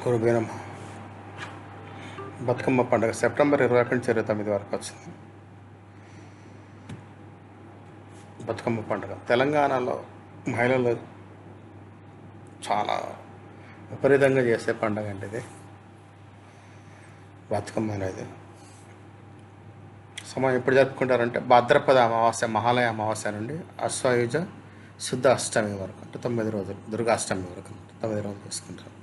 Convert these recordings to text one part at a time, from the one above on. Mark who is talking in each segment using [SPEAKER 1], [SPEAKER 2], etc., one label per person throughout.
[SPEAKER 1] గురుభ్యో నమః. బతుకమ్మ పండుగ సెప్టెంబర్ 21 నుంచి 29 వరకు వచ్చింది. బతుకమ్మ పండుగ తెలంగాణలో మహిళలు చాలా విపరీతంగా చేసే పండుగ అండి ఇది. బతుకమ్మ అనేది సమయం ఎప్పుడు జరుపుకుంటారంటే భాద్రపద అమావాస్య, మహాలయ అమావాస్య నుండి అశ్వయుజ శుద్ధ అష్టమి వరకు, అంటే 9 రోజులు, దుర్గాష్టమి వరకు 9 రోజులు చేసుకుంటారు.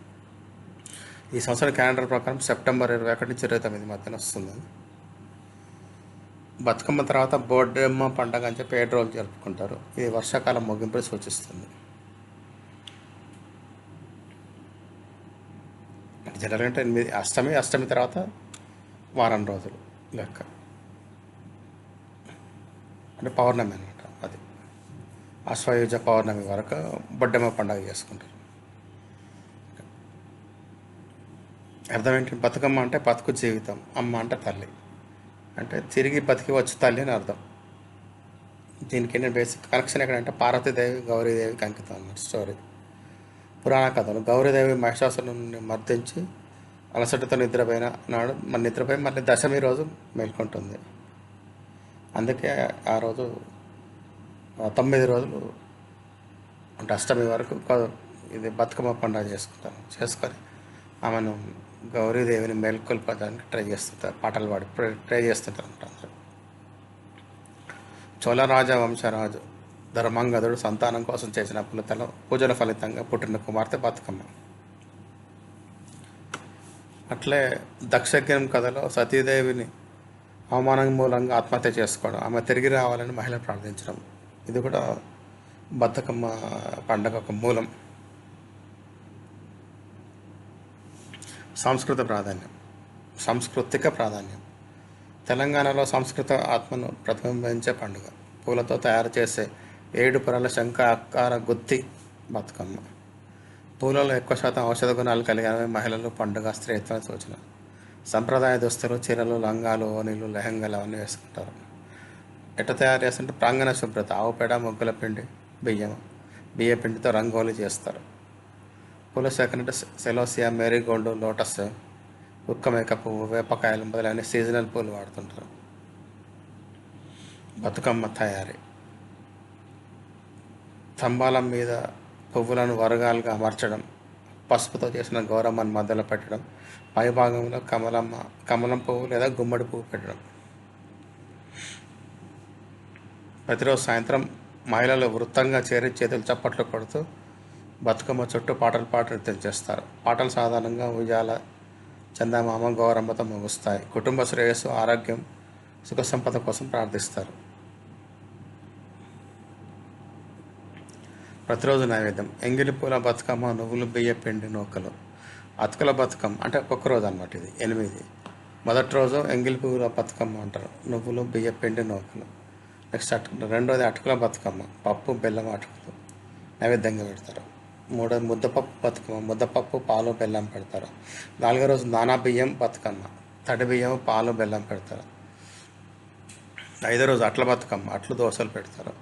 [SPEAKER 1] ఈ సంవత్సరం క్యాలెండర్ ప్రకారం సెప్టెంబర్ 21 నుంచి 29 మధ్యన వస్తుంది. బతుకమ్మ తర్వాత బోడ్డెమ్మ పండగ అని చెప్పి 7 రోజులు జరుపుకుంటారు. ఇది వర్షాకాలం ముగింపు సూచిస్తుంది. జనరల్గా అంటే 8 అష్టమి తర్వాత వారం రోజులు లెక్క, అంటే పౌర్ణమి అనమాట. అది అశ్వయుజ పౌర్ణమి వరకు బొడ్డెమ్మ పండుగ చేసుకుంటారు. అర్థం ఏంటి? బతుకమ్మ అంటే బతుకు జీవితం, అమ్మ అంటే తల్లి, అంటే తిరిగి బతికి వచ్చి తల్లి అని అర్థం. దీనికి ఏంటంటే బేసిక్ కనెక్షన్ ఎక్కడంటే పార్వతీదేవి గౌరీదేవికి అంకితం అన్నమాట స్టోరీ. పురాణ కథలు గౌరీదేవి మహిషాసురుని మర్దించి అలసటతో నిద్రపోయిన నాడు నిద్రపోయి మళ్ళీ దశమి రోజు మేల్కొంటుంది. అందుకే ఆ రోజు 9 రోజులు, అంటే అష్టమి వరకు ఇది బతుకమ్మ పండుగ చేసుకొని ఆమెను గౌరీదేవిని మేల్కొల్పడానికి ట్రై చేస్తుంటారు, పాటలు పాడి ట్రై చేస్తుంటారు అందరూ. చోళరాజ వంశరాజు ధర్మంగదుడు సంతానం కోసం చేసిన పూజల ఫలితంగా పుట్టిన కుమార్తె బతుకమ్మ. అట్లే దక్షయజ్ఞం కథలో సతీదేవిని అవమానం మూలంగా ఆత్మహత్య చేసుకోవడం, ఆమె తిరిగి రావాలని మహిళ ప్రార్థించడం, ఇది కూడా బతుకమ్మ పండుగ ఒక మూలం. సాంస్కృతిక ప్రాధాన్యం తెలంగాణలో సంస్కృత ఆత్మను ప్రతిబింబించే పండుగ. పూలతో తయారు చేసే 7 పొరల శంఖ ఆకార గుత్తి బతుకమ్మ. పూలలో ఎక్కువ శాతం ఔషధ గుణాలు కలిగినవి. మహిళలు పండుగ స్త్రీత్వ సూచన. సంప్రదాయ దుస్తులు, చీరలు, లంగాలు, ఓనీలు, లెహంగాలు అవన్నీ వేసుకుంటారు. ఎట్లా తయారు చేస్తుంటే ప్రాంగణ శుభ్రత, ఆవు పేడ, ముగ్గుల పిండి, బియ్య పిండితో రంగోలి చేస్తారు. పూల సేకరణ అంటే సెలోసియా, మేరీగోల్డ్, లోటస్, ఉక్కమేక పువ్వు, వేపకాయలు మొదలైన సీజనల్ పూలు వాడుతుంటారు. బతుకమ్మ తయారీ: స్తంభాల మీద పువ్వులను వరగాలుగా అమర్చడం, పసుపుతో చేసిన గౌరమ్మను మధ్యలో పెట్టడం, పై భాగంలో కమలం పువ్వు లేదా గుమ్మడి పువ్వు పెట్టడం. ప్రతిరోజు సాయంత్రం మహిళలు వృత్తంగా చేరి చేతులు చప్పట్లు కొడుతూ బతుకమ్మ చుట్టూ పాటలు పాడి నృత్యం చేస్తారు. పాటలు సాధారణంగా ఉయ్యాల, చందమామ, గౌరమ్మతో ముగుస్తాయి. కుటుంబ శ్రేయస్సు, ఆరోగ్యం, సుఖ సంపద కోసం ప్రార్థిస్తారు. ప్రతిరోజు నైవేద్యం: ఎంగిలి పూల బతుకమ్మ, నువ్వులు, బియ్య పిండి నూకలు. అటుకుల బతుకమ్మ అంటే ఒక్కొక్క రోజు అన్నమాట. ఇది 8. మొదటి రోజు ఎంగిలి పువ్వుల బతుకమ్మ అంటారు, నువ్వులు, బియ్య పిండి నూకలు. నెక్స్ట్ రెండోది అటుకుల బతుకమ్మ, పప్పు, బెల్లం అటుకులు నైవేద్యంగా పెడతారు. మూడోది ముద్దపప్పు బతుకమ్మ, ముద్దపప్పు, పాలు, బెల్లం పెడతారు. 4వ రోజు నానా బియ్యం బతుకమ్మ, తడి బియ్యం, పాలు, బెల్లం పెడతారు. 5వ రోజు అట్ల బతుకమ్మ, అట్లు, దోశలు పెడతారు.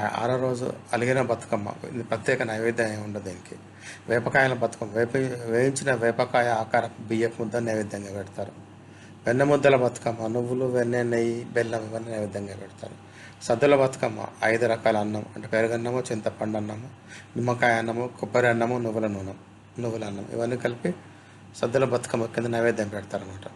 [SPEAKER 1] 6వ రోజు అలిగిన బతుకమ్మ, ఇది ప్రత్యేక నైవేద్యం ఏమి ఉండదు దీనికి. వేపకాయల బతుకమ్మ, వేయించిన వేపకాయ ఆకార బియ్యపు ముద్ద నైవేద్యంగా పెడతారు. వెన్న ముద్దల బతుకమ్మ, నువ్వులు, వెన్నె, నెయ్యి, బెల్లం ఇవన్నీ నైవేద్యంగా పెడతారు. సద్దుల బతుకమ్మ 5 రకాల అన్నం, అంటే పెరుగన్నము, చింతపండు అన్నము, నిమ్మకాయ అన్నము, కొబ్బరి అన్నము, నువ్వుల అన్నం ఇవన్నీ కలిపి సద్దుల బతుకమ్మ కింద నైవేద్యం పెడతారన్నమాట.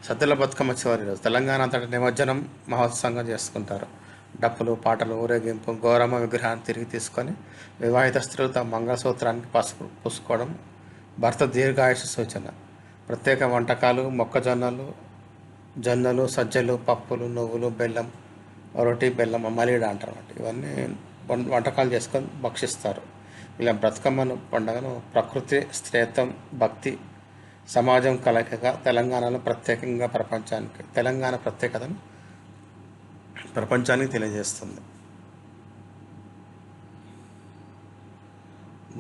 [SPEAKER 1] సద్దుల బతుకమ్మ చివరి రోజు తెలంగాణ అంతటా నిమజ్జనం మహోత్సవంగా చేసుకుంటారు. డప్పులు, పాటలు, ఊరేగింపు, గౌరమ్మ విగ్రహాన్ని తిరిగి తీసుకొని వివాహిత స్త్రీలు తమ మంగళసూత్రానికి పసుపు పూసుకోవడం భర్త దీర్ఘాయుష సూచన. ప్రత్యేక వంటకాలు: జొన్నలు, సజ్జలు, పప్పులు, నువ్వులు, బెల్లం, రొట్టి, బెల్లం, మలీడ అంటారు. ఇవన్నీ వంటకాలు చేసుకొని భక్షిస్తారు. ఇలా బతుకమ్మను పండుగను ప్రకృతి, స్త్రీత్వం, భక్తి, సమాజం కలయికగా తెలంగాణలో తెలంగాణ ప్రత్యేకతను ప్రపంచానికి తెలియజేస్తుంది.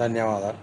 [SPEAKER 1] ధన్యవాదాలు.